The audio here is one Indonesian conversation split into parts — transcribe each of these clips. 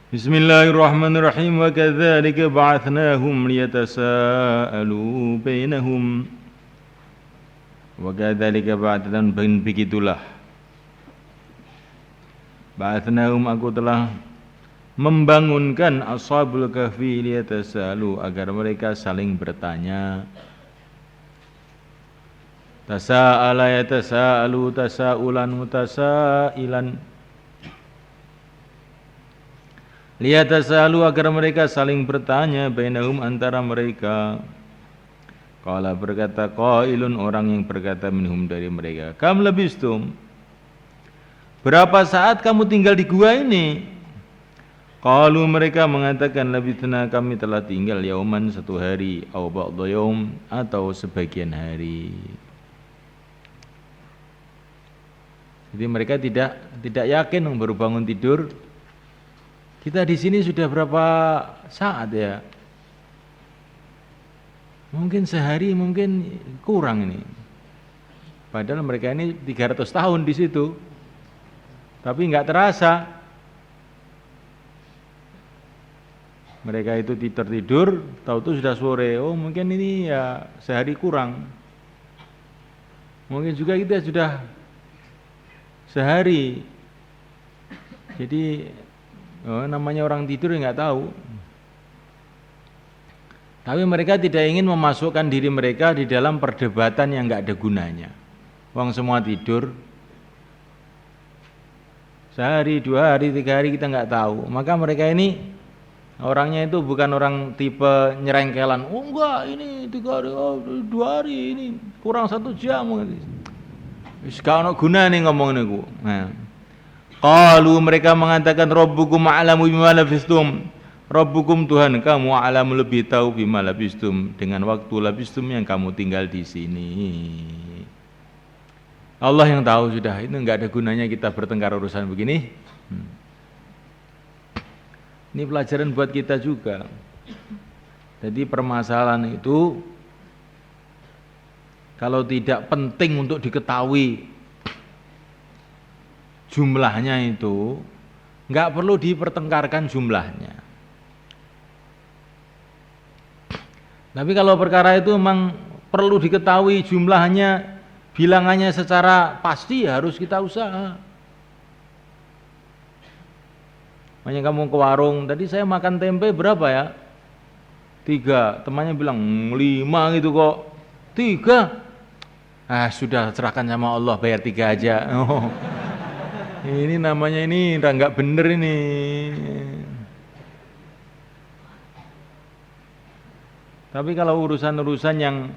Bismillahirrahmanirrahim. Wa kadzalika ba'athnahum liyatasaalu bainahum. Wa kadzalika ba'athan begitulah. Ba'athnahum, aku telah membangunkan ashabul kahfi liyatasalu, agar mereka saling bertanya. Tasa'ala yatasa'alu tasa'ulan mutasailan. Liyatasalu, agar mereka saling bertanya, bainahum, antara mereka. Qala, berkata qailun, orang yang berkata, minhum, dari mereka, kam labistum, berapa saat kamu tinggal di gua ini? Qalu, mereka mengatakan, labithna, kami telah tinggal yauman, satu hari, au ba'dha yaum, atau sebagian hari. Jadi mereka tidak yakin, baru bangun tidur. Kita di sini sudah berapa saat ya? Mungkin sehari, mungkin kurang ini. Padahal mereka ini 300 tahun di situ, tapi nggak terasa. Mereka itu tidur, tahu-tahu sudah sore. Oh, mungkin ini ya sehari kurang. Mungkin juga kita sudah sehari. Jadi namanya orang tidur nggak tahu. Tapi mereka tidak ingin memasukkan diri mereka di dalam perdebatan yang nggak ada gunanya. Wong semua tidur, sehari, 2 hari, 3 hari kita nggak tahu. Maka mereka ini orangnya itu bukan orang tipe nyerengkelan. Oh enggak, ini 3 hari, oh 2 hari, ini kurang 1 jam. Wis gak ono gunane ngomong niku. Nah. Qalu, mereka mengatakan, Rabbukum a'lamu bima labistum. Rabbukum, Tuhan kamu, a'lamu, lebih tahu, bima labistum, dengan waktu labistum yang kamu tinggal di sini. Allah yang tahu sudah, itu enggak ada gunanya kita bertengkar urusan begini. Ini pelajaran buat kita juga. Jadi permasalahan itu kalau tidak penting untuk diketahui jumlahnya, itu nggak perlu dipertengkarkan jumlahnya. Tapi kalau perkara itu memang perlu diketahui jumlahnya, bilangannya secara pasti, harus kita usaha. Makanya kamu ke warung, tadi saya makan tempe berapa ya? 3, temannya bilang 5 gitu kok. 3? Sudah, serahkan sama Allah, bayar 3 aja. Oh, ini namanya ini nggak bener ini. Tapi kalau urusan-urusan yang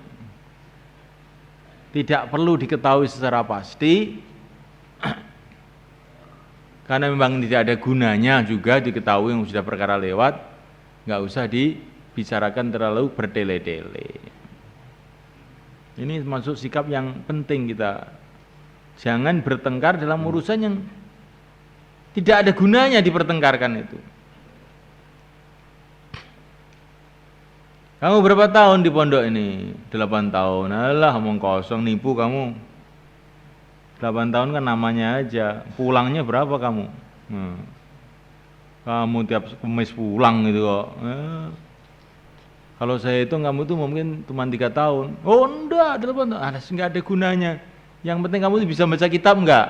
tidak perlu diketahui secara pasti, karena memang tidak ada gunanya juga diketahui, yang sudah perkara lewat, nggak usah dibicarakan terlalu bertele-tele. Ini masuk sikap yang penting kita. Jangan bertengkar dalam urusan yang tidak ada gunanya dipertengkarkan itu. Kamu berapa tahun di pondok ini? 8 tahun. Alah, omong kosong, nipu kamu. 8 tahun kan namanya aja. Pulangnya berapa kamu? Kamu tiap Kamis pulang gitu kok. Kalau saya hitung kamu tuh mungkin cuma 3 tahun. Oh enggak, 8 tahun. Enggak ada gunanya. Yang penting kamu bisa baca kitab enggak?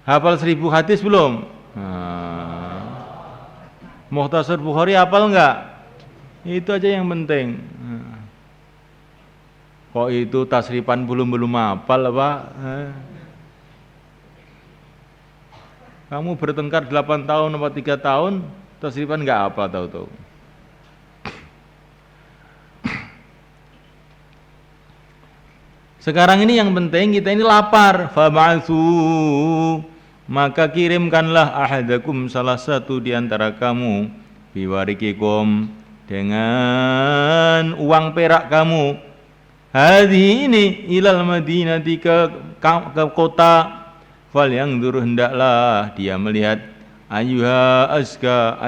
Hafal 1000 hadis belum? Mukhtasar Bukhari hafal enggak? Itu aja yang penting. Kok itu tasrifan belum hafal apa? Kamu bertengkar 8 tahun atau 3 tahun, tasrifan enggak hafal tahu-tahu. Sekarang ini yang penting kita ini lapar. Fab'atsu, maka kirimkanlah ahadakum, salah satu di antara kamu, biwarikikum, dengan uang perak kamu, hadhi ini, ilal madinati, ke kota, fal yang dur, hendaklah dia melihat, ayuha azka,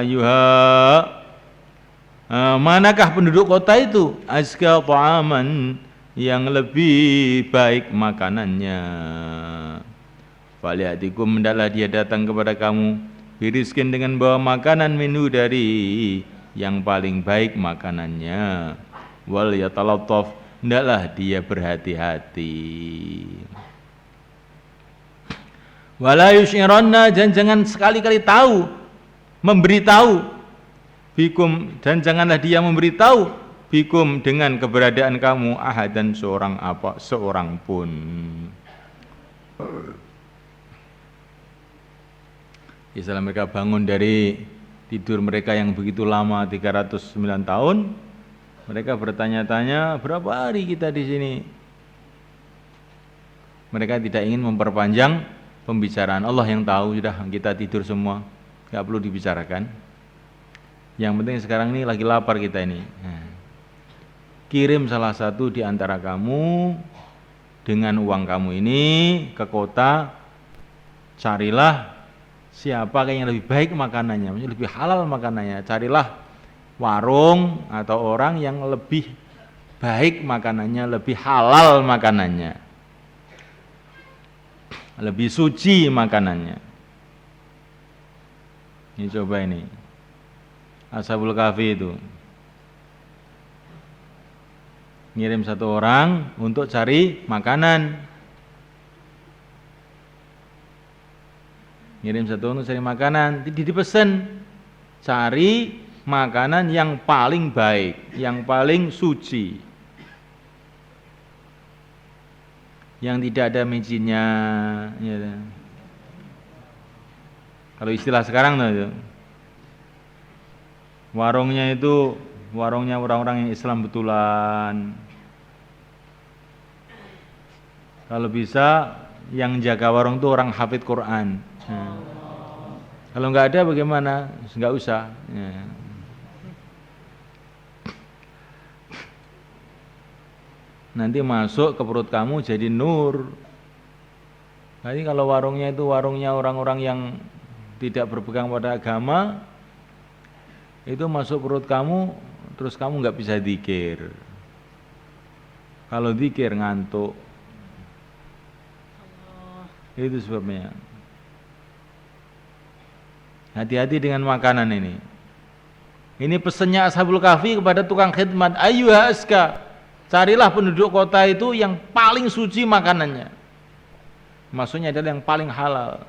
manakah penduduk kota itu, azka ta'aman, yang lebih baik makanannya. Faliatikum, hendaklah dia datang kepada kamu, biriskin dengan bawa makanan minhu dari yang paling baik makanannya. Wal yatalattaf, hendaklah dia berhati-hati. Wala yusyiranna, dan jangan sekali-kali tahu, memberitahu bikum, dan janganlah dia memberitahu bikum dengan keberadaan kamu ahadan seorang pun. Setelah mereka bangun dari tidur mereka yang begitu lama 309 tahun, mereka bertanya-tanya, berapa hari kita di sini? Mereka tidak ingin memperpanjang pembicaraan. Allah yang tahu, sudah kita tidur semua, nggak perlu dibicarakan. Yang penting sekarang ini lagi lapar kita ini. Kirim salah satu di antara kamu dengan uang kamu ini ke kota, carilah siapa yang lebih baik makanannya, maksudnya lebih halal makanannya. Carilah warung atau orang yang lebih baik makanannya, lebih halal makanannya, lebih suci makanannya. Ini coba ini Ashabul Kahfi itu ngirim satu orang untuk cari makanan. Ngirim satu orang untuk cari makanan, dipesan cari makanan yang paling baik, yang paling suci, yang tidak ada micinnya, ya. Kalau istilah sekarang tuh, warungnya itu warungnya orang-orang yang Islam betulan. Kalau bisa yang jaga warung itu orang hafid Quran. Kalau nggak ada bagaimana? Nggak usah. Nanti masuk ke perut kamu jadi nur. Jadi kalau warungnya itu warungnya orang-orang yang tidak berpegang pada agama, itu masuk perut kamu, terus kamu nggak bisa zikir. Kalau zikir ngantuk. Itu sebabnya. Hati-hati dengan makanan ini. Ini pesannya Ashabul Kahfi kepada tukang khidmat. Ayyuha aska, carilah penduduk kota itu yang paling suci makanannya. Maksudnya adalah yang paling halal.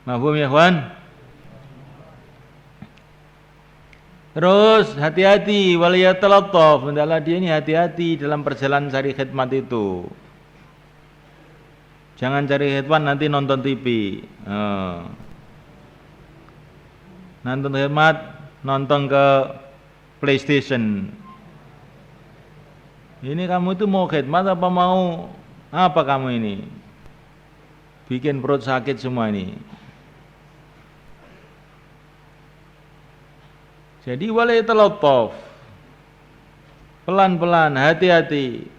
Mafhum ya kawan? Terus hati-hati, waliyatalattaf, hendaklah dia ini hati-hati dalam perjalanan cari khidmat itu. Jangan cari khidmat nanti nonton TV. Nonton khidmat, nonton ke PlayStation. Ini kamu itu mau khidmat apa mau apa kamu ini? Bikin perut sakit semua ini. Jadi waliyatalattaf, pelan-pelan, hati-hati.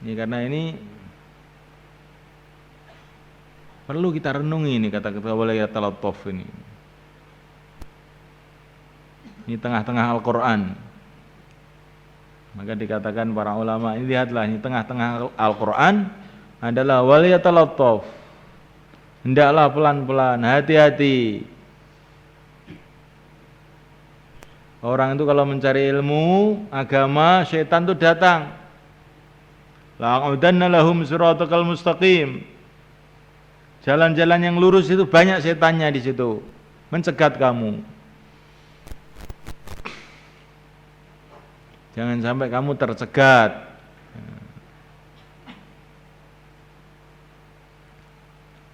Ini karena ini perlu kita renungi ini kata-kata waliyatalattaf ini. Ini tengah-tengah Al-Quran. Maka dikatakan para ulama, ini lihatlah, ini tengah-tengah Al-Quran adalah waliyatalattaf. Hendaklah pelan-pelan, hati-hati. Orang itu kalau mencari ilmu agama, syaitan itu datang. La'udanna lahum siratal mustaqim. Jalan-jalan yang lurus itu banyak setannya di situ, mencegat kamu. Jangan sampai kamu tercegat.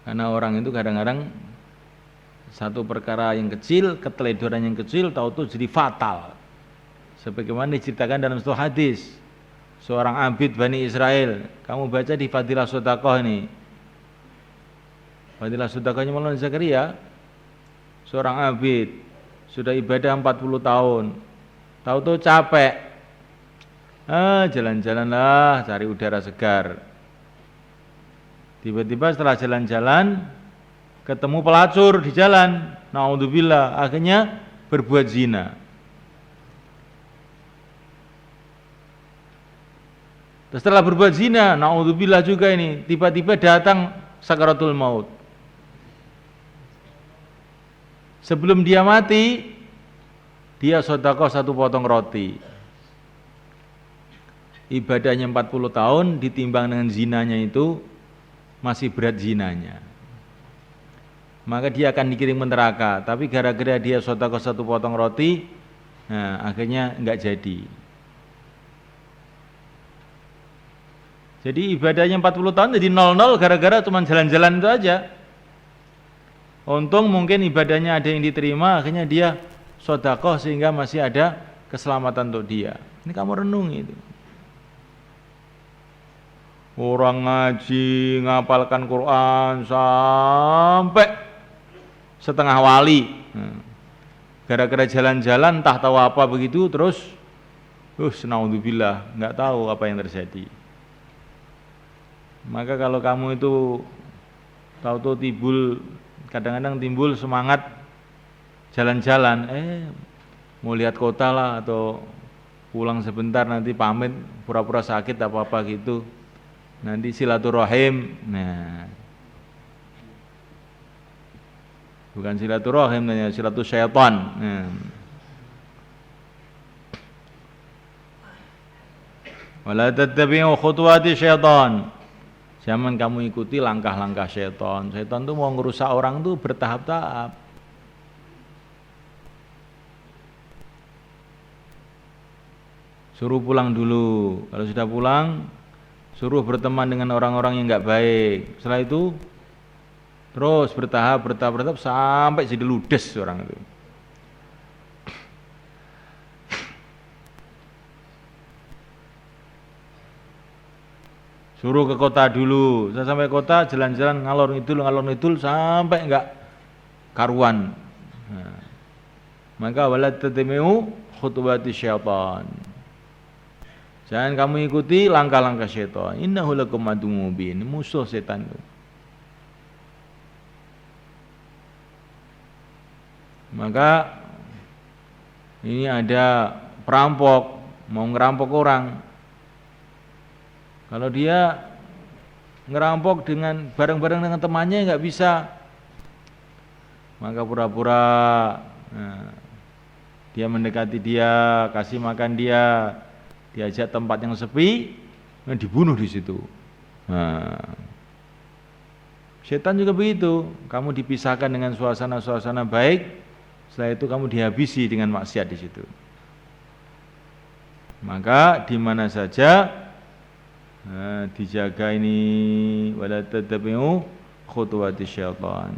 Karena orang itu kadang-kadang satu perkara yang kecil, keteledoran yang kecil, tahu-tahu jadi fatal. Sebagaimana diceritakan dalam satu hadis, seorang abid Bani Israel, kamu baca di Fadilah Shadaqah ini. Fadilah Shadaqahnya Maulana Zakaria, seorang abid, sudah ibadah 40 tahun, tahu-tahu capek, jalan-jalanlah cari udara segar. Tiba-tiba setelah jalan-jalan, ketemu pelacur di jalan, naudzubillah, akhirnya berbuat zina. Setelah berbuat zina, naudzubillah juga ini, tiba-tiba datang sakaratul maut. Sebelum dia mati, dia sedekah 1 potong roti. Ibadahnya 40 tahun ditimbang dengan zinanya itu masih berat zinanya. Maka dia akan dikirim ke neraka. Tapi gara-gara dia sedekah 1 potong roti, nah akhirnya enggak jadi. Jadi ibadahnya 40 tahun jadi 0-0 gara-gara cuma jalan-jalan itu aja. Untung mungkin ibadahnya ada yang diterima, akhirnya dia sedekah sehingga masih ada keselamatan untuk dia. Ini kamu renungi itu. Orang ngaji, ngapalkan Quran sampai setengah wali. Gara-gara jalan-jalan entah tahu apa begitu terus naudzubillah, enggak tahu apa yang terjadi. Maka kalau kamu itu tahu-tahu kadang-kadang timbul semangat jalan-jalan, mau lihat kota lah atau pulang sebentar nanti pamit pura-pura sakit apa-apa gitu. Nanti silaturahim. Nah. Bukan silaturahim namanya, silatus syaitan. Nah. Wala tattabi'u khutuwati syaitan. Jangan kamu ikuti langkah-langkah syaitan. Syaitan itu mau ngerusak orang tuh bertahap-tahap. Suruh pulang dulu. Kalau sudah pulang, suruh berteman dengan orang-orang yang enggak baik. Setelah itu terus bertahap sampai jadi ludes orang itu. Suruh ke kota dulu. Saya sampai kota jalan-jalan ngalor ngidul sampai enggak karuan. Nah, maka wala tattabi'u khutuwati syaitan. Jangan kamu ikuti langkah-langkah syaitan. Innahu lakum aduwwun mubin. Musuh setan itu. Maka ini ada perampok mau ngerampok orang. Kalau dia ngerampok dengan bareng-bareng dengan temannya nggak bisa, maka pura-pura dia mendekati dia, kasih makan dia, diajak tempat yang sepi, dibunuh di situ. Nah, setan juga begitu, kamu dipisahkan dengan suasana-suasana baik, setelah itu kamu dihabisi dengan maksiat di situ. Maka di mana saja dijaga ini, wala tattabi'u khutuwati syaitan.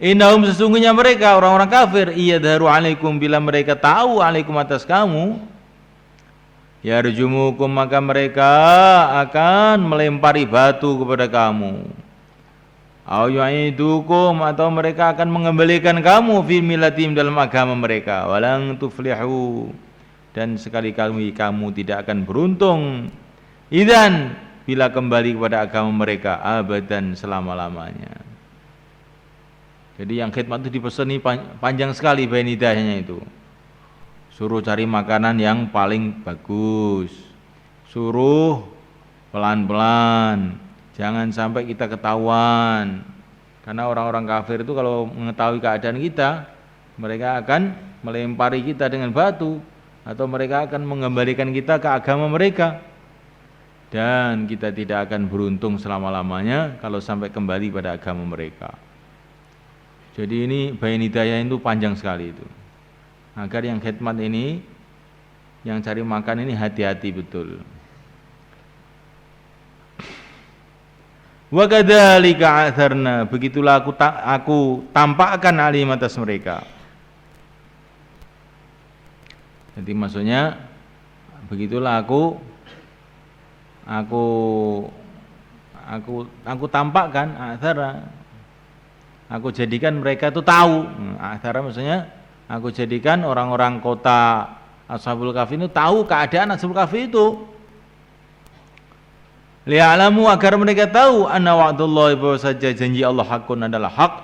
Innahum sesungguhnya mereka orang-orang kafir iyadharu alaikum bila mereka tahu alaikum atas kamu yarjumukum maka mereka akan melempari batu kepada kamu. Au yu'idukum atau mereka akan mengembalikan kamu fi millatim dalam agama mereka. Walang tuflihu dan sekali-kali kamu tidak akan beruntung idzan bila kembali kepada agama mereka abadan selama-lamanya. Jadi yang khidmat itu dipeseni panjang sekali bayan hidayahnya itu. Suruh cari makanan yang paling bagus. Suruh pelan-pelan. Jangan sampai kita ketahuan. Karena orang-orang kafir itu kalau mengetahui keadaan kita, mereka akan melempari kita dengan batu. Atau mereka akan mengembalikan kita ke agama mereka. Dan kita tidak akan beruntung selama-lamanya kalau sampai kembali pada agama mereka. Jadi ini bayan hidayah itu panjang sekali itu. Agar yang khidmat ini, yang cari makan ini hati-hati betul. Wa kadzalika atharna, begitulah aku tampakkan alim atas mereka. Jadi maksudnya begitulah aku tampakkan athara. Aku jadikan mereka itu tahu. Athara maksudnya aku jadikan orang-orang kota Ashabul Kahfi itu tahu keadaan Ashabul Kahfi itu. Li'alamu agar mereka tahu anna wa'dullahi bahwa saja janji Allah hakun adalah hak.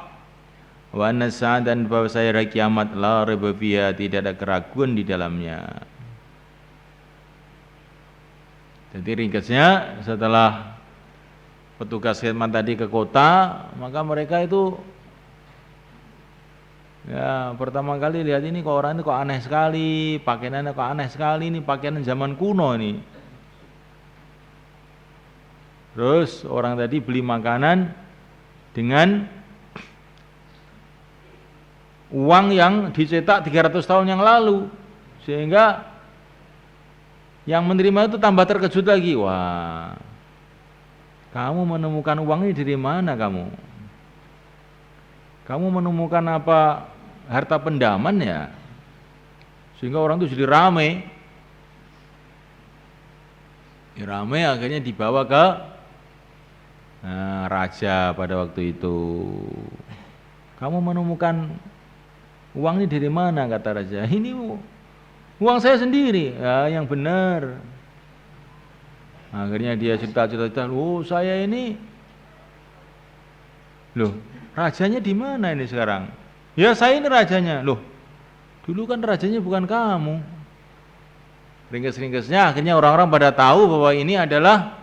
Wa anna sa'at dan bahwa saya hari kiamat la raiba fiha tidak ada keraguan di dalamnya. Jadi ringkasnya setelah petugas khidmat tadi ke kota, maka mereka itu ya pertama kali lihat ini kok orang ini kok aneh sekali, pakaiannya kok aneh sekali, ini pakaian zaman kuno ini. Terus orang tadi beli makanan dengan uang yang dicetak 300 tahun yang lalu, sehingga yang menerima itu tambah terkejut lagi. Wah, kamu menemukan uang ini dari mana kamu? Kamu menemukan apa, harta pendaman ya? Sehingga orang itu jadi rame. Rame akhirnya dibawa ke raja pada waktu itu. Kamu menemukan uang ini dari mana, kata raja? Ini uang saya sendiri. Ya, yang benar. Akhirnya dia cerita-cerita, oh saya ini, loh rajanya di mana ini sekarang? Ya saya ini rajanya. Loh, dulu kan rajanya bukan kamu. Ringkes-ringkesnya akhirnya orang-orang pada tahu bahwa ini adalah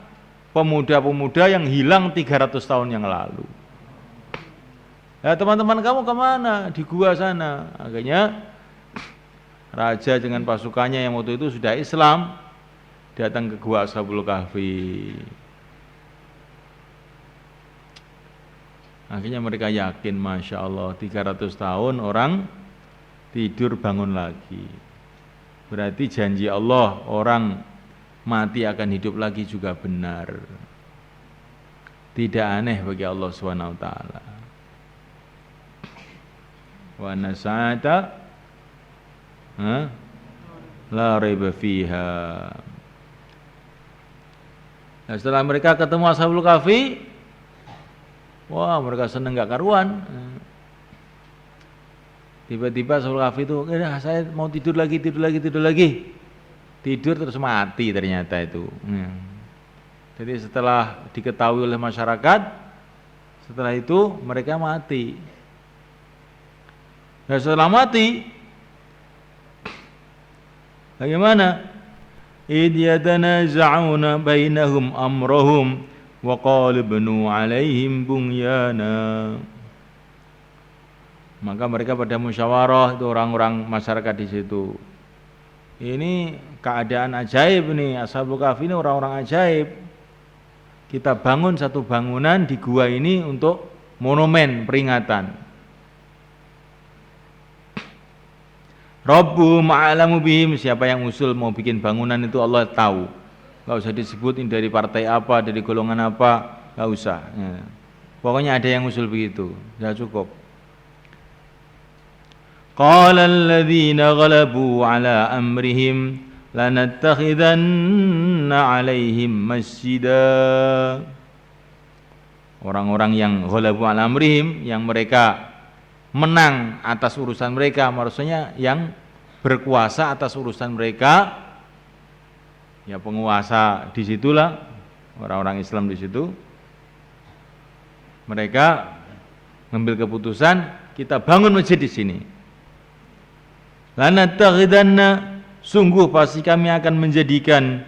pemuda-pemuda yang hilang 300 tahun yang lalu. Ya teman-teman kamu kemana? Di gua sana. Akhirnya raja dengan pasukannya yang waktu itu sudah Islam datang ke gua Ashabul Kahfi. Akhirnya mereka yakin, Masya Allah, 300 tahun orang tidur bangun lagi. Berarti janji Allah orang mati akan hidup lagi juga benar. Tidak aneh bagi Allah SWT. Wa nasa'ata la raiba fiha. Nah, setelah mereka ketemu Ashabul Kahfi, wah mereka seneng gak karuan. Tiba-tiba Ashabul Kahfi itu, saya mau tidur lagi. Tidur terus mati ternyata itu. Jadi setelah diketahui oleh masyarakat, setelah itu mereka mati. Nah setelah mati, bagaimana? Idh yatanaza'una bainahum amrahum wa qala ibnu alaihim bunyana. Maka mereka pada musyawarah, itu orang-orang masyarakat di situ. Ini keadaan ajaib nih, Ashabul Kahfi ini orang-orang ajaib. Kita bangun satu bangunan di gua ini untuk monumen peringatan. Rabbuhum a'lamu bihim, siapa yang usul mau bikin bangunan itu Allah tahu. Enggak usah disebutin dari partai apa, dari golongan apa, enggak usah. Ya. Pokoknya ada yang usul begitu, sudah cukup. Qala alladhina ghalabu ala amrihim lanattakhidanna 'alaihim masjida. Orang-orang yang ghalabu ala amrihim, yang mereka menang atas urusan mereka, maksudnya yang berkuasa atas urusan mereka, ya penguasa di situlah, orang-orang Islam di situ. Mereka mengambil keputusan, kita bangun masjid di sini. Lanattakhidanna, sungguh pasti kami akan menjadikan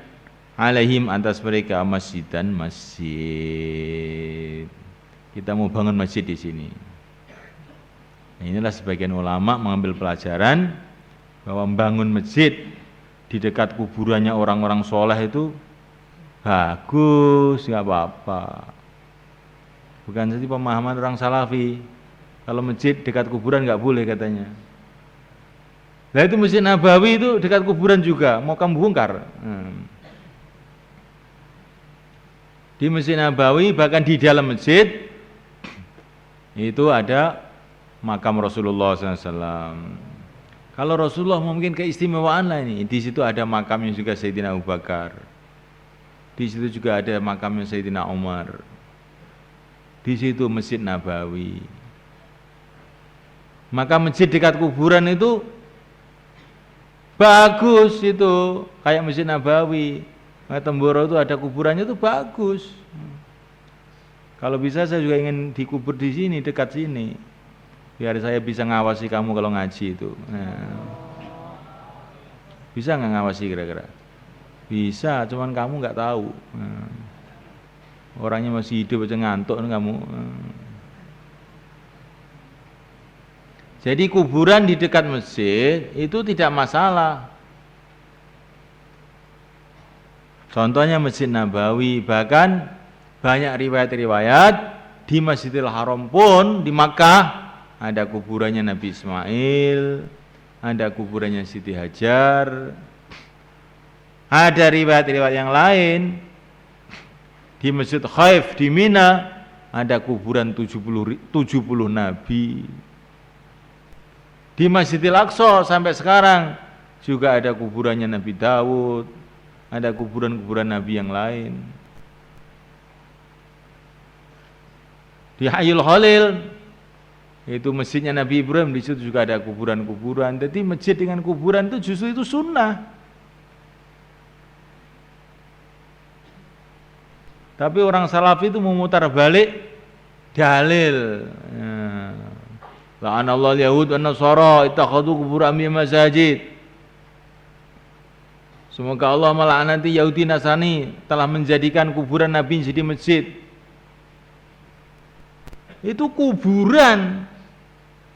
alaihim atas mereka masjidan, masjid. Kita mau bangun masjid di sini. Nah, inilah sebagian ulama mengambil pelajaran bahwa membangun masjid di dekat kuburannya orang-orang soleh itu bagus, nggak apa-apa. Bukan seperti pemahaman orang Salafi, kalau masjid dekat kuburan nggak boleh katanya. Nah itu Masjid Nabawi itu dekat kuburan juga, mau kamu bongkar. Di Masjid Nabawi bahkan di dalam masjid itu ada makam Rasulullah SAW. Kalau Rasulullah mungkin keistimewaan lah ini. Di situ ada makamnya juga Sayyidina Abu Bakar. Di situ juga ada makamnya Sayyidina Umar. Di situ Masjid Nabawi. Maka masjid dekat kuburan itu bagus itu, kayak Masjid Nabawi. Temboro itu ada kuburannya itu bagus. Kalau bisa saya juga ingin dikubur di sini, dekat sini. Biar saya bisa ngawasi kamu kalau ngaji itu. Nah. Bisa nggak ngawasi kira-kira? Bisa, cuman kamu nggak tahu. Orangnya masih hidup aja ngantuk kamu. Jadi kuburan di dekat masjid itu tidak masalah. Contohnya Masjid Nabawi, bahkan banyak riwayat-riwayat di Masjidil Haram pun di Makkah ada kuburannya Nabi Ismail, ada kuburannya Siti Hajar. Ada riwayat-riwayat yang lain di Masjid Khaif di Mina ada kuburan 70 nabi. Di Masjidil Aqsa sampai sekarang juga ada kuburannya Nabi Daud, ada kuburan-kuburan nabi yang lain. Di Hayul Khalil itu masjidnya Nabi Ibrahim, di situ juga ada kuburan-kuburan. Jadi masjid dengan kuburan itu justru itu sunnah. Tapi orang Salafi itu memutar balik dalil. La'anallahu al-yahud wan nasara ittakhadhu qubur anbiya masajid. Semoga Allah melaknati Yahudi Nasrani telah menjadikan kuburan nabi jadi masjid. Itu kuburan.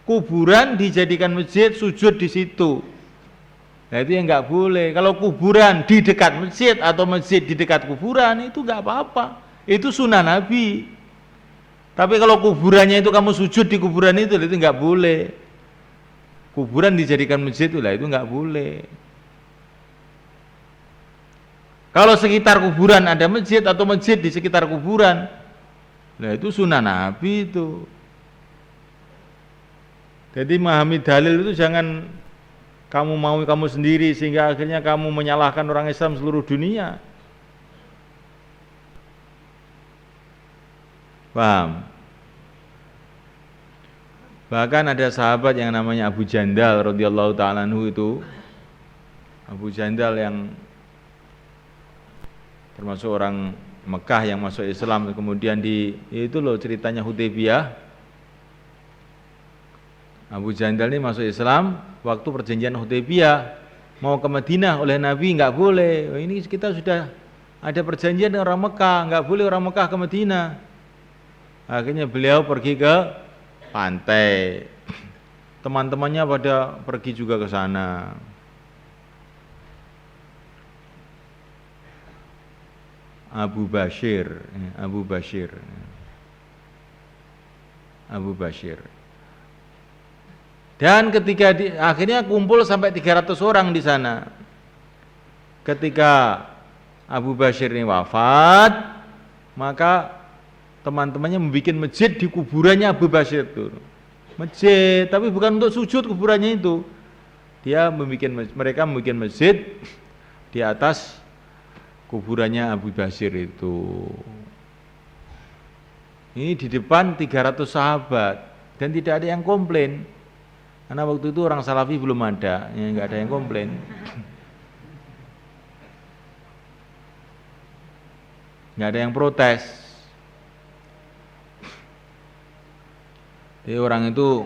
Kuburan dijadikan masjid, sujud di situ. Nah itu yang nggak boleh. Kalau kuburan di dekat masjid atau masjid di dekat kuburan itu nggak apa-apa. Itu sunnah Nabi. Tapi kalau kuburannya itu kamu sujud di kuburan itu nggak boleh. Kuburan dijadikan masjid itu nggak boleh. Kalau sekitar kuburan ada masjid atau masjid di sekitar kuburan, nah itu sunnah Nabi itu. Jadi memahami dalil itu jangan kamu mau kamu sendiri sehingga akhirnya kamu menyalahkan orang Islam seluruh dunia. Paham? Bahkan ada sahabat yang namanya Abu Jandal radhiyallahu ta'ala anhu itu. Abu Jandal yang termasuk orang Mekah yang masuk Islam, kemudian itu loh ceritanya Hudaybiyah. Abu Jandal ini masuk Islam waktu perjanjian Hudaybiyah, mau ke Madinah oleh Nabi nggak boleh. Ini kita sudah ada perjanjian dengan orang Mekah, nggak boleh orang Mekah ke Madinah. Akhirnya beliau pergi ke pantai. Teman-temannya pada pergi juga ke sana. Abu Bashir. Dan ketika akhirnya kumpul sampai 300 orang di sana. Ketika Abu Bashir ini wafat, maka teman-temannya membuat masjid di kuburannya Abu Bashir itu. Masjid, tapi bukan untuk sujud kuburannya itu. Mereka membuat masjid di atas kuburannya Abu Bashir itu. Ini di depan 300 sahabat dan tidak ada yang komplain. Karena waktu itu orang Salafi belum ada, ya nggak ada yang komplain. Nggak ada yang protes. Jadi orang itu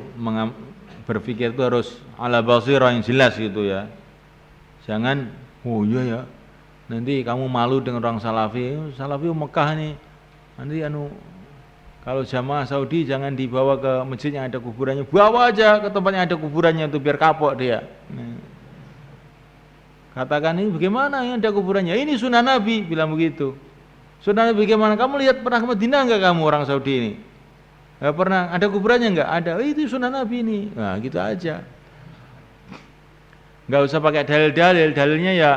berpikir itu harus ala basirah yang jelas gitu ya. Jangan, oh iya ya, nanti kamu malu dengan orang Salafi Mekah nih. Nanti kalau jamaah Saudi jangan dibawa ke masjid yang ada kuburannya, bawa aja ke tempat yang ada kuburannya itu biar kapok dia. Katakan ini bagaimana yang ada kuburannya? Ini sunnah Nabi, bilang begitu. Sunnah Nabi bagaimana? Kamu lihat pernah ke Madinah enggak kamu orang Saudi ini? Enggak pernah. Ada kuburannya enggak? Ada. Itu sunnah Nabi ini. Nah, gitu aja. Enggak usah pakai dalil-dalil, dalilnya ya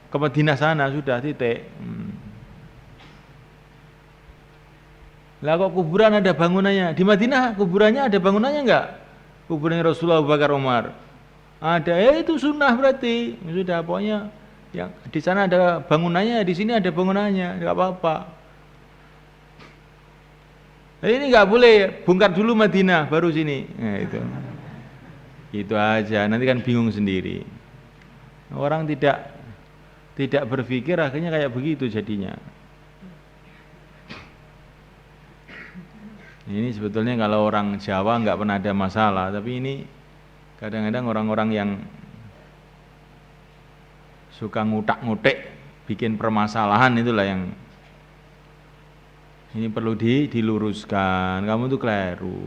ke Madinah sana sudah titik. Lah kok kuburan ada bangunannya? Di Madinah kuburannya ada bangunannya enggak? Kuburannya Rasulullah, Abu Bakar, Umar. Ada, itu sunnah berarti. Sudah pokoknya yang di sana ada bangunannya, di sini ada bangunannya, enggak apa-apa. Nah, ini enggak boleh, bongkar dulu Madinah baru sini. Nah, itu. Itu aja, nanti kan bingung sendiri. Orang tidak berpikir akhirnya kayak begitu jadinya. Ini sebetulnya kalau orang Jawa nggak pernah ada masalah, tapi ini kadang-kadang orang-orang yang suka ngutak-ngutik, bikin permasalahan, itulah yang ini perlu diluruskan. Kamu tuh keliru.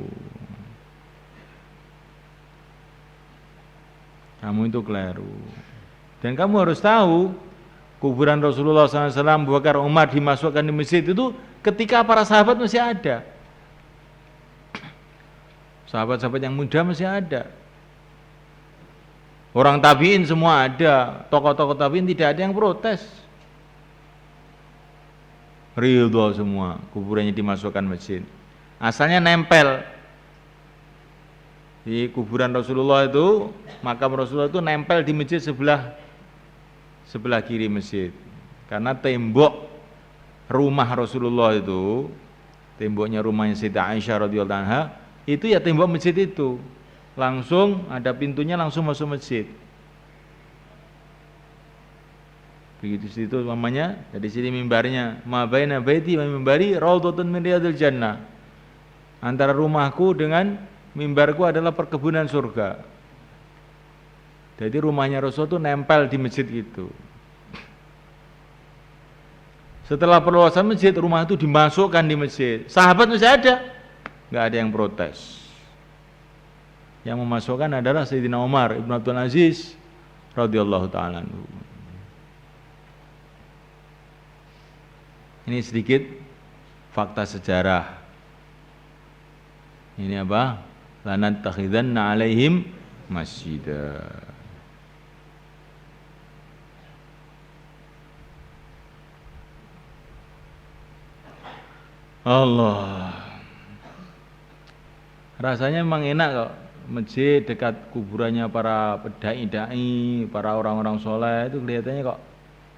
Kamu itu keliru. Dan kamu harus tahu, kuburan Rasulullah SAW, Abu Bakar, Umar dimasukkan di masjid itu ketika para sahabat masih ada. Sahabat-sahabat yang muda masih ada. Orang tabi'in semua ada. Tokoh-tokoh tabi'in tidak ada yang protes. Ridho semua, kuburannya dimasukkan masjid. Asalnya nempel. Di kuburan Rasulullah itu, makam Rasulullah itu nempel di masjid sebelah kiri masjid. Karena tembok rumah Rasulullah itu, temboknya rumahnya Siti Aisyah radhiyallahu anha, itu ya tembok masjid itu. Langsung ada pintunya, langsung masuk masjid. Begitu situ namanya, dari sini mimbarnya, ma baina baiti wa mimbari raudhatun min riyadil jannah. Antara rumahku dengan mimbarku adalah perkebunan surga. Jadi rumahnya Rasul itu nempel di masjid itu. Setelah perluasan masjid, rumah itu dimasukkan di masjid. Sahabat masih ada, nggak ada yang protes. Yang memasukkan adalah Sayyidina Umar Ibn Abdul Aziz radhiyallahu ta'ala anhu. Ini sedikit fakta sejarah. Ini apa? Lanattakhidanna alaihim masjidah. Allah. Rasanya memang enak kok, masjid dekat kuburannya para dai-dai, para orang-orang soleh, itu kelihatannya kok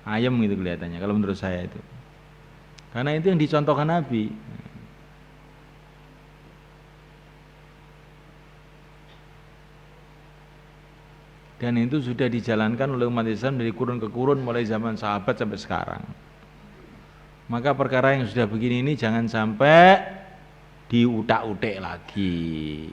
ayem gitu kelihatannya kalau menurut saya itu. Karena itu yang dicontohkan Nabi. Dan itu sudah dijalankan oleh umat Islam dari kurun ke kurun, mulai zaman sahabat sampai sekarang. Maka perkara yang sudah begini ini jangan sampai diutak-utik lagi.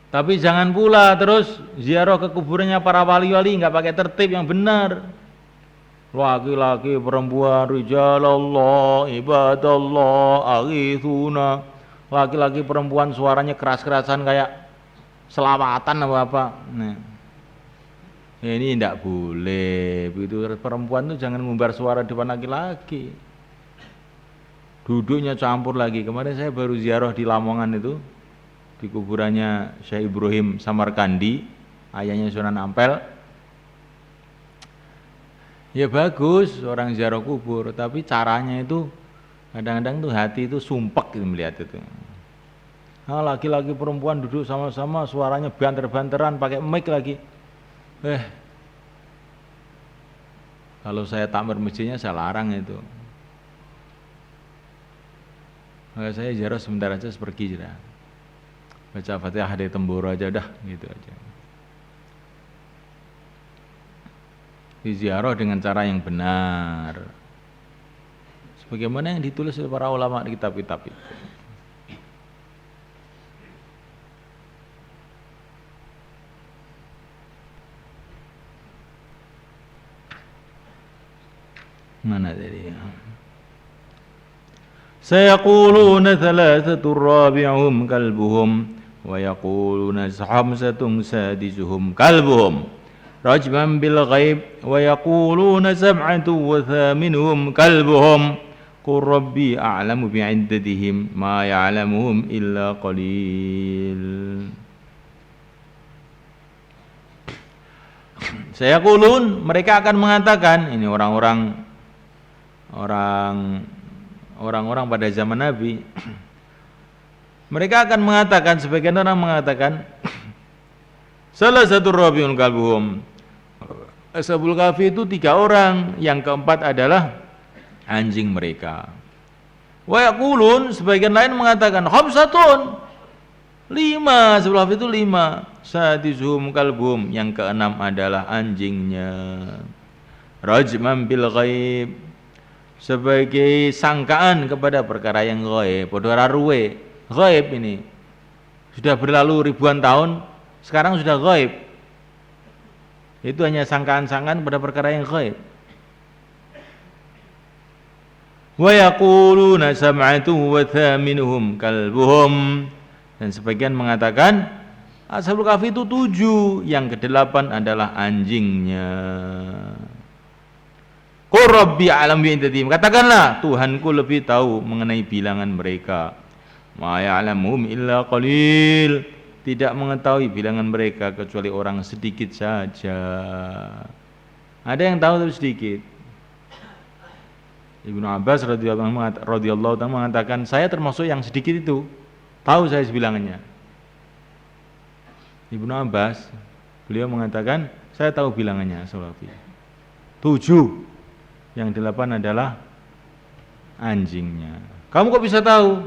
Tapi jangan pula terus ziarah ke kuburannya para wali-wali nggak pakai tertib yang benar. Laki-laki, perempuan, rijalallah, ibadallah, aghithuna. Laki-laki, perempuan suaranya keras-kerasan kayak selawatan apa-apa. Nah, ini tidak boleh. Begitu perempuan tuh jangan ngumbar suara depan laki-laki. Duduknya campur lagi. Kemarin saya baru ziarah di Lamongan itu, di kuburannya Syekh Ibrahim Samarkandi, ayahnya Sunan Ampel. Ya bagus orang ziarah kubur, tapi caranya itu kadang-kadang tuh hati itu sumpek gitu melihat itu. Nah, laki-laki perempuan duduk sama-sama, suaranya banter-banteran pakai mic lagi. Kalau saya takmir masjidnya saya larang itu. Maka saya ziarah sebentar aja pergi sudah. Baca Fatihah di temboro aja udah gitu aja. Diziarah dengan cara yang benar. Sebagaimana yang ditulis oleh para ulama di kitab-kitab itu. Mana tadi? Sayaquluna thalathatun rabi'uhum kalbuhum wa yaquluna khamsatun sadisuhum kalbuhum rajman bil ghaib wa yaquluna sab'atun wa thaminuhum kalbuhum qur rabbi a'lamu bi'iddatihim ma ya'lamuhum illa qalil. Sayaqulun, mereka akan mengatakan, ini orang-orang pada zaman Nabi, mereka akan mengatakan, sebagian orang mengatakan, salah satu rabiun kalbuhum, Ashabul Kahfi itu 3 orang, yang keempat adalah anjing mereka. Wa yaqulun, sebagian lain mengatakan khamsatun, 5, Ashabul Kahfi itu 5, sadisuhum kalbuhum, yang keenam adalah anjingnya. Rajman bil ghaib, sebagai sangkaan kepada perkara yang gaib, padha ora ruwe. Ghaib ini. Sudah berlalu ribuan tahun, sekarang sudah ghaib. Itu hanya sangkaan-sangkaan pada perkara yang ghaib. Wa yaquluna sab'atu wa thaminuhum kalbuhum, dan sebagian mengatakan Ashabul Kahfi itu 7, yang ke-8 adalah anjingnya. Qur rabbi a'lam bi'iddatihim, katakanlah Tuhanku lebih tahu mengenai bilangan mereka. Ma ya'lamuhum illa qalil, tidak mengetahui bilangan mereka kecuali orang sedikit saja. Ada yang tahu tapi sedikit. Ibnu Abbas radhiyallahu ta'ala mengatakan, saya termasuk yang sedikit itu, tahu saya bilangannya. Ibnu Abbas, beliau mengatakan, saya tahu bilangannya 7, yang 8 adalah anjingnya. Kamu kok bisa tahu?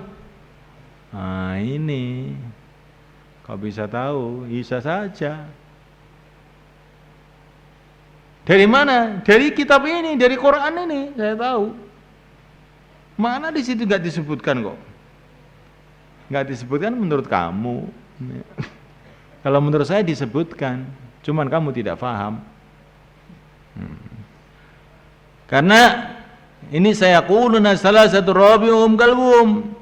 Nah ini, kok bisa tahu? Bisa saja. Dari mana? Dari kitab ini, dari Quran ini, saya tahu. Mana di situ nggak disebutkan kok? Nggak disebutkan menurut kamu. Kalau menurut saya disebutkan, cuman kamu tidak paham. Karena ini saya quluna salasatu rabi'uhum kalbuhum.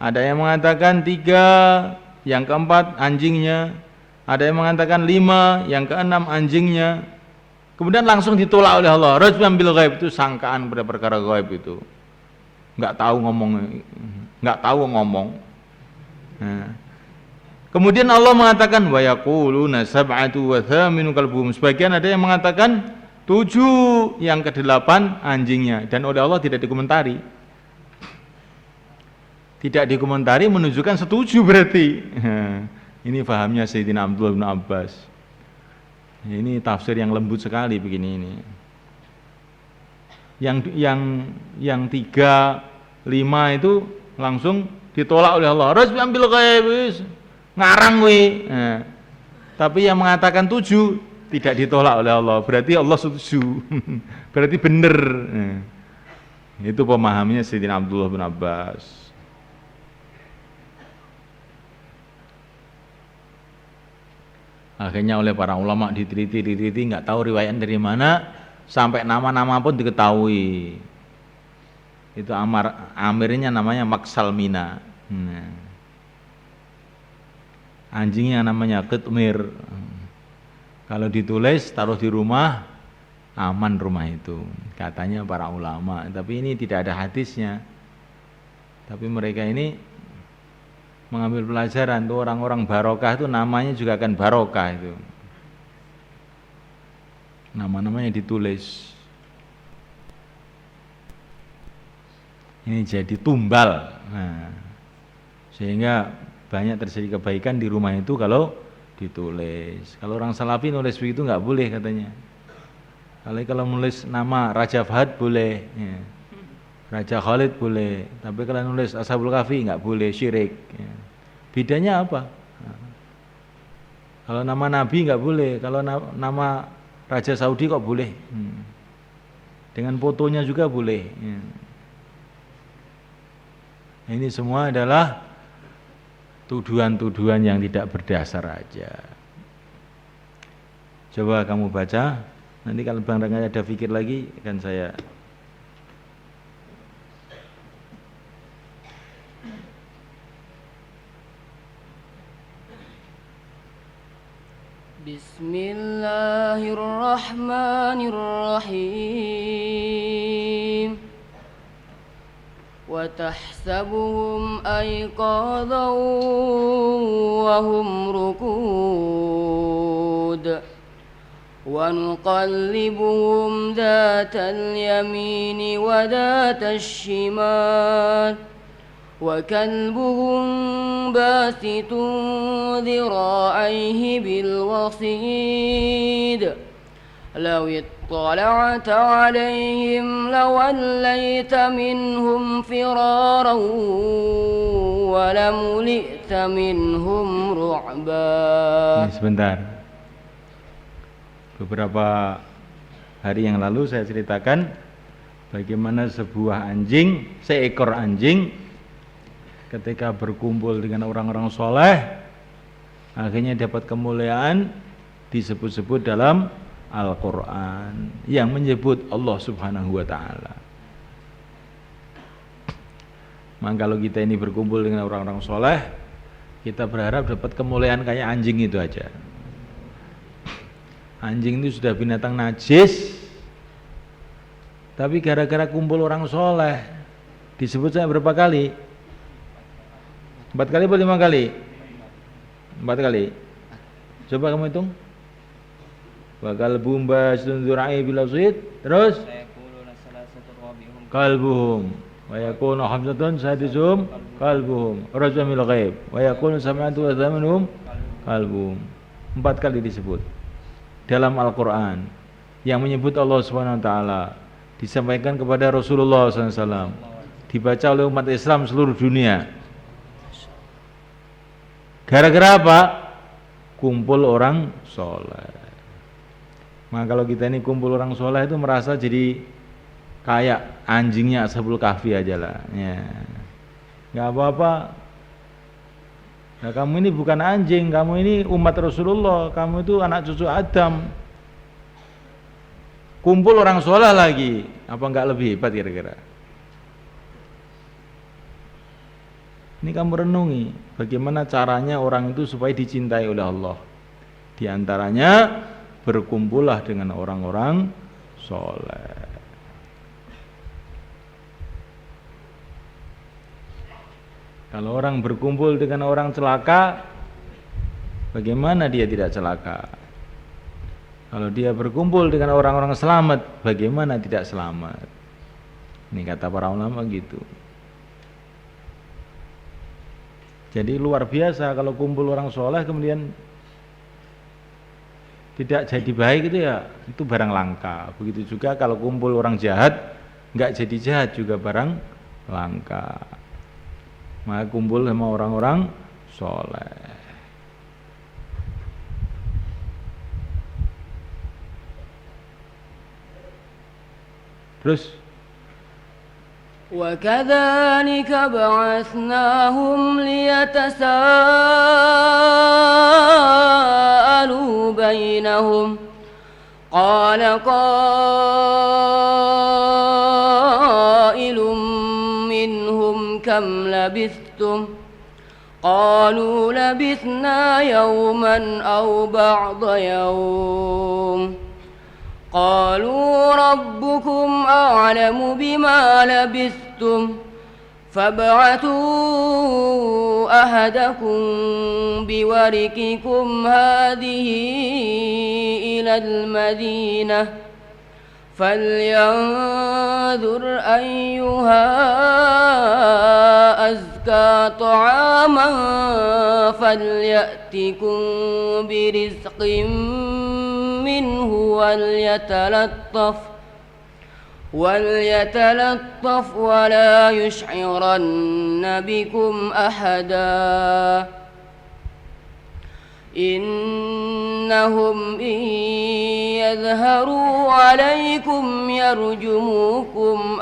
Ada yang mengatakan 3, yang ke-4 anjingnya. Ada yang mengatakan 5, yang ke-6 anjingnya. Kemudian langsung ditolak oleh Allah. Rajman bil ghaib, itu sangkaan pada perkara ghaib itu. Nggak tahu ngomong. Nah. Kemudian Allah mengatakan wa yaquluna sab'atu wa thaminu kalbuhum. Sebagian ada yang mengatakan 7, yang ke-8 anjingnya, dan oleh Allah tidak dikomentari. Tidak dikomentari menunjukkan setuju berarti. Ini fahamnya Sayyidina Abdullah bin Abbas. Ini tafsir yang lembut sekali begini ini. Yang 3, 5 itu langsung ditolak oleh Allah. Harus ambil ghaib, ngarang wi. Nah, tapi yang mengatakan 7 tidak ditolak oleh Allah. Berarti Allah setuju. Berarti benar. Nah, itu pemahamannya Sayyidina Abdullah bin Abbas. Akhirnya oleh para ulama diteliti, nggak tahu riwayat dari mana, sampai nama-nama pun diketahui. Itu amirnya namanya Maksalmina. Anjingnya namanya Qitmir. Kalau ditulis taruh di rumah, aman rumah itu, katanya para ulama. Tapi ini tidak ada hadisnya. Tapi mereka ini mengambil pelajaran tuh, orang-orang barokah itu namanya juga akan barokah itu. Nama-namanya ditulis. Ini jadi tumbal. Nah, sehingga banyak terjadi kebaikan di rumah itu kalau ditulis. Kalau orang Salafi nulis begitu nggak boleh katanya. Kalau nulis nama Raja Fahad boleh, ya. Raja Khalid boleh. Tapi kalau nulis Ashabul Kahfi nggak boleh, syirik. Ya. Bedanya apa? Nah, kalau nama Nabi nggak boleh. Kalau nama Raja Saudi kok boleh? Dengan fotonya juga boleh. Ya. Ini semua adalah tuduhan-tuduhan yang tidak berdasar aja. Coba kamu baca. Nanti kalau Bang Rangga ada pikir lagi, akan saya. Bismillahirrahmanirrahim. Wa tahsabuhum ayqadhan wa hum rukud wa nuqallibuhum dhatal yamini wa dhatal shimal wa kalbuhum basitun dhira'ayhi bil wasid law اطلعت عليهم لوليت منهم فرارا ولملئت منهم رعبا. Sebentar. Beberapa hari yang lalu saya ceritakan bagaimana seekor anjing ketika berkumpul dengan orang-orang soleh, akhirnya dapat kemuliaan disebut-sebut dalam Al-Quran yang menyebut Allah Subhanahu wa Ta'ala. Maka kalau kita ini berkumpul dengan orang-orang soleh, kita berharap dapat kemuliaan kayak anjing itu aja. Anjing itu sudah binatang najis, tapi gara-gara kumpul orang soleh, disebut saya berapa kali? 4 kali atau 5 kali? 4 kali. Coba kamu hitung. Bakal bumba sundurai bila suit. Terus kalbuhum wa yakunu hamzatun sadisum kalbuhum rajamil ghaib wa yakunu sam'atu wa thamanuhum kalbuhum. 4 kali disebut dalam Al-Quran yang menyebut Allah Subhanahu wa Ta'ala, disampaikan kepada Rasulullah SAW, dibaca oleh umat Islam seluruh dunia. Gara-gara apa? Kumpul orang soleh. Maka kalau kita ini kumpul orang soleh itu merasa jadi kayak anjingnya Ashabul Kahfi aja lah ya. Gak apa-apa. Nah, kamu ini bukan anjing, kamu ini umat Rasulullah, kamu itu anak cucu Adam. Kumpul orang soleh lagi, apa enggak lebih hebat kira-kira? Ini kamu renungi, bagaimana caranya orang itu supaya dicintai oleh Allah. Di antaranya berkumpullah dengan orang-orang soleh. Kalau orang berkumpul dengan orang celaka, bagaimana dia tidak celaka? Kalau dia berkumpul dengan orang-orang selamat, bagaimana tidak selamat? Ini kata para ulama gitu. Jadi luar biasa kalau kumpul orang soleh kemudian tidak jadi baik itu ya, itu barang langka. Begitu juga kalau kumpul orang jahat, nggak jadi jahat juga barang langka. Maka kumpul sama orang-orang soleh. Terus وكذلك بعثناهم ليتساءلوا بينهم قال قائل منهم كم لبثتم قالوا لبثنا يوما أو بعض يوم قالوا ربكم أعلم بما لبثتم فابعثوا أحدكم بورقكم هذه إلى المدينة فلينظر أيها أزكى طعاما فليأتكم برزق منه وليتلطف ولا يشعرن بكم أحدا إنهم إن يظهروا عليكم يرجموكم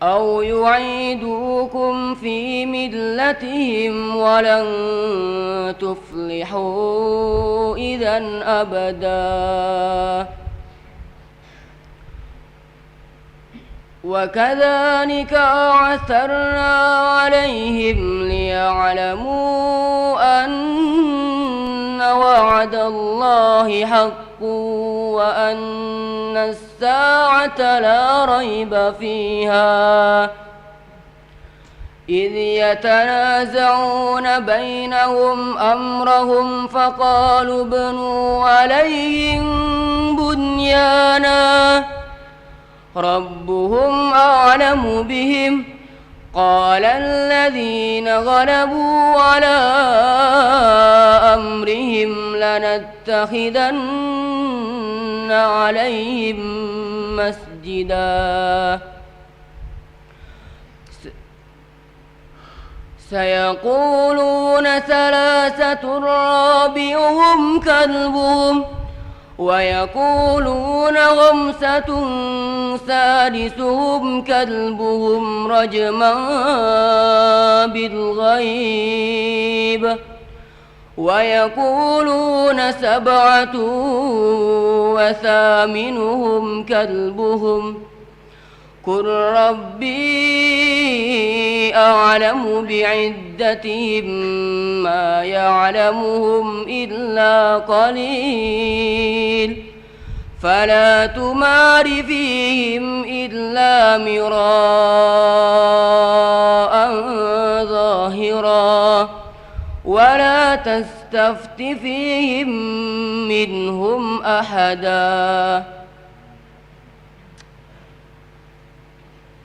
أو يعيدوكم في ملتهم ولن تفلحوا إذا أبدا وكذلك أعثرنا عليهم ليعلموا أن وعد الله حق وأن الساعة لا ريب فيها إذ يتنازعون بينهم أمرهم فقالوا ابنوا عليهم بنيانا ربهم أعلم بهم قال الذين غلبوا على أمرهم لنتخذن عليهم مسجدا سيقولون ثلاثة رابعهم كلبهم ويقولون غمسة سادسهم كلبهم رجما بالغيب ويقولون سبعة وثامنهم كلبهم قل ربي أعلم بعدتهم ما يعلمهم إلا قليل فلا تمار فيهم إلا مراء ظاهرا ولا تستفت فيهم منهم أحدا.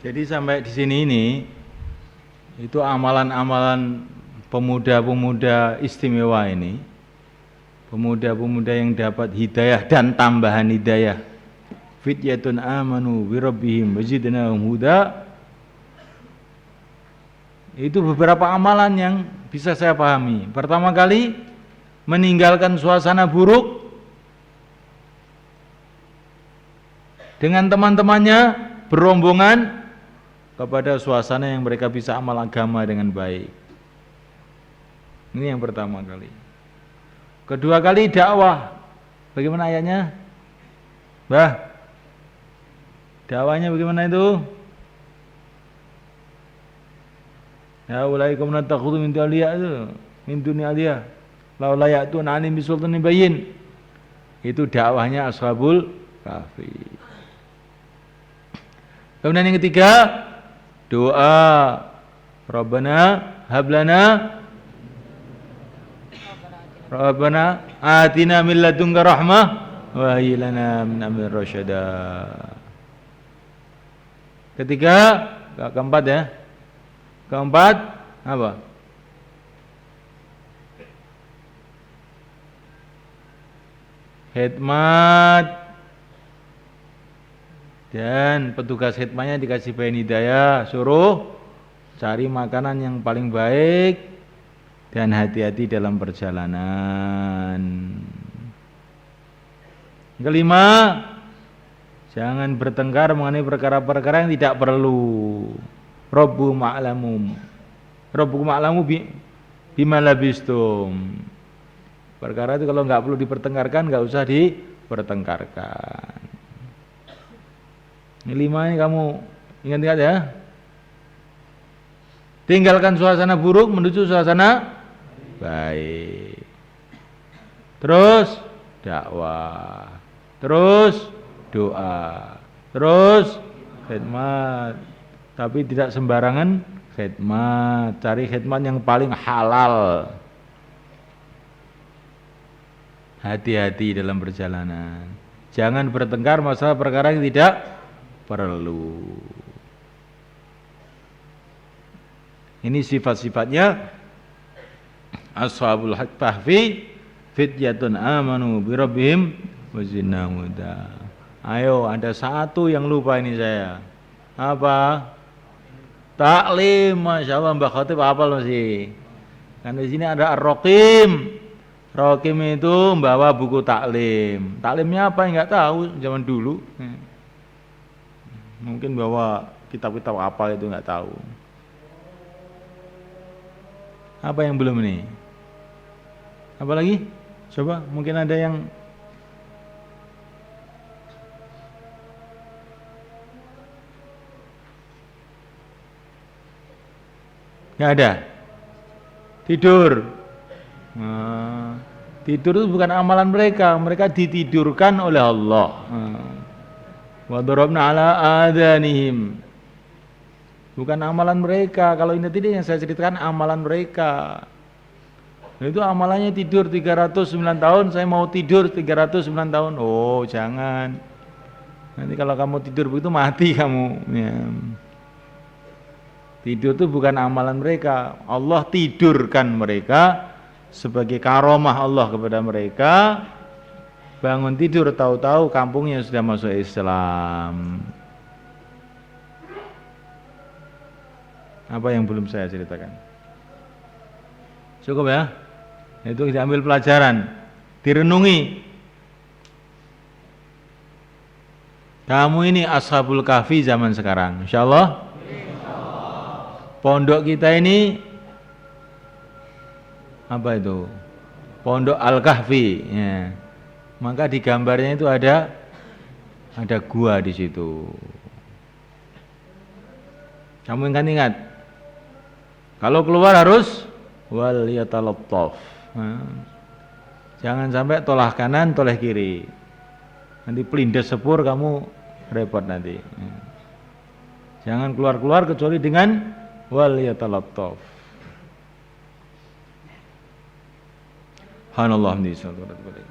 Jadi sampai di sini ini itu amalan-amalan pemuda-pemuda istimewa ini, pemuda-pemuda yang dapat hidayah dan tambahan hidayah. Fityatun amanu bi rabbihim wazidnahum huda. Itu beberapa amalan yang bisa saya pahami. Pertama kali meninggalkan suasana buruk dengan teman-temannya berombongan kepada suasana yang mereka bisa amal agama dengan baik. Ini yang pertama kali. Kedua kali dakwah. Bagaimana ayatnya? Bah, dakwahnya bagaimana itu? Ya ulaikum natakhudu min dunia itu, min dunia dia. La la ya'tun anim bisultanin bayyin. Itu dakwahnya Ashabul Kahfi. Kemudian yang ketiga, doa Rabbana hablana atina min ladunka rahmah wa hayyi lana min amrina rasyada. Ketiga, keempat ya. Keempat apa? Khidmat. Dan petugas khidmatnya dikasih bayan hidayah, suruh cari makanan yang paling baik dan hati-hati dalam perjalanan. Kelima, jangan bertengkar mengenai perkara-perkara yang tidak perlu. Rabbukum a'lamu bima labistum. Perkara itu kalau nggak perlu dipertengkarkan, nggak usah dipertengkarkan. Ini 5 ini kamu ingat-ingat ya. Tinggalkan suasana buruk menuju suasana baik. Terus dakwah. Terus doa. Terus khidmat. Tapi tidak sembarangan khidmat. Cari khidmat yang paling halal. Hati-hati dalam perjalanan. Jangan bertengkar masalah perkara yang tidak perlu. Ini sifat-sifatnya Ashabul Kahfi, fityatun amanu bi rabbihim wazidnahum huda. Ayo, ada satu yang lupa ini saya. Apa? Taklim, Masya Allah Mbak Khatib hafal masih. Kan di sini ada Ar-Raqim. Raqim itu membawa buku taklim. Taklimnya apa enggak tahu zaman dulu. Mungkin bawa kitab-kitab apa itu enggak tahu. Apa yang belum ini? Apa lagi? Coba, mungkin ada yang enggak ada. Tidur. Nah, tidur itu bukan amalan mereka, mereka ditidurkan oleh Allah. Wa darabna ala adanihim. Bukan amalan mereka. Kalau ini tadi yang saya ceritakan amalan mereka. Itu amalannya tidur 309 tahun, saya mau tidur 309 tahun. Oh, jangan. Nanti kalau kamu tidur begitu mati kamu. Ya. Tidur itu bukan amalan mereka. Allah tidurkan mereka sebagai karomah Allah kepada mereka. Bangun tidur tahu-tahu kampungnya sudah masuk Islam. Apa yang belum saya ceritakan? Cukup ya? Itu diambil pelajaran, direnungi. Kamu ini Ashabul Kahfi zaman sekarang, insyaallah. Pondok kita ini apa itu? Pondok Al-Kahfi. Ya. Maka di gambarnya itu ada gua di situ. Kamu ingat, kalau keluar harus wal yatalattaf. Jangan sampai tolah kanan, tolah kiri. Nanti pelindes sepur kamu repot nanti. Jangan keluar-keluar kecuali dengan wal yatalattaf. Subhanallah.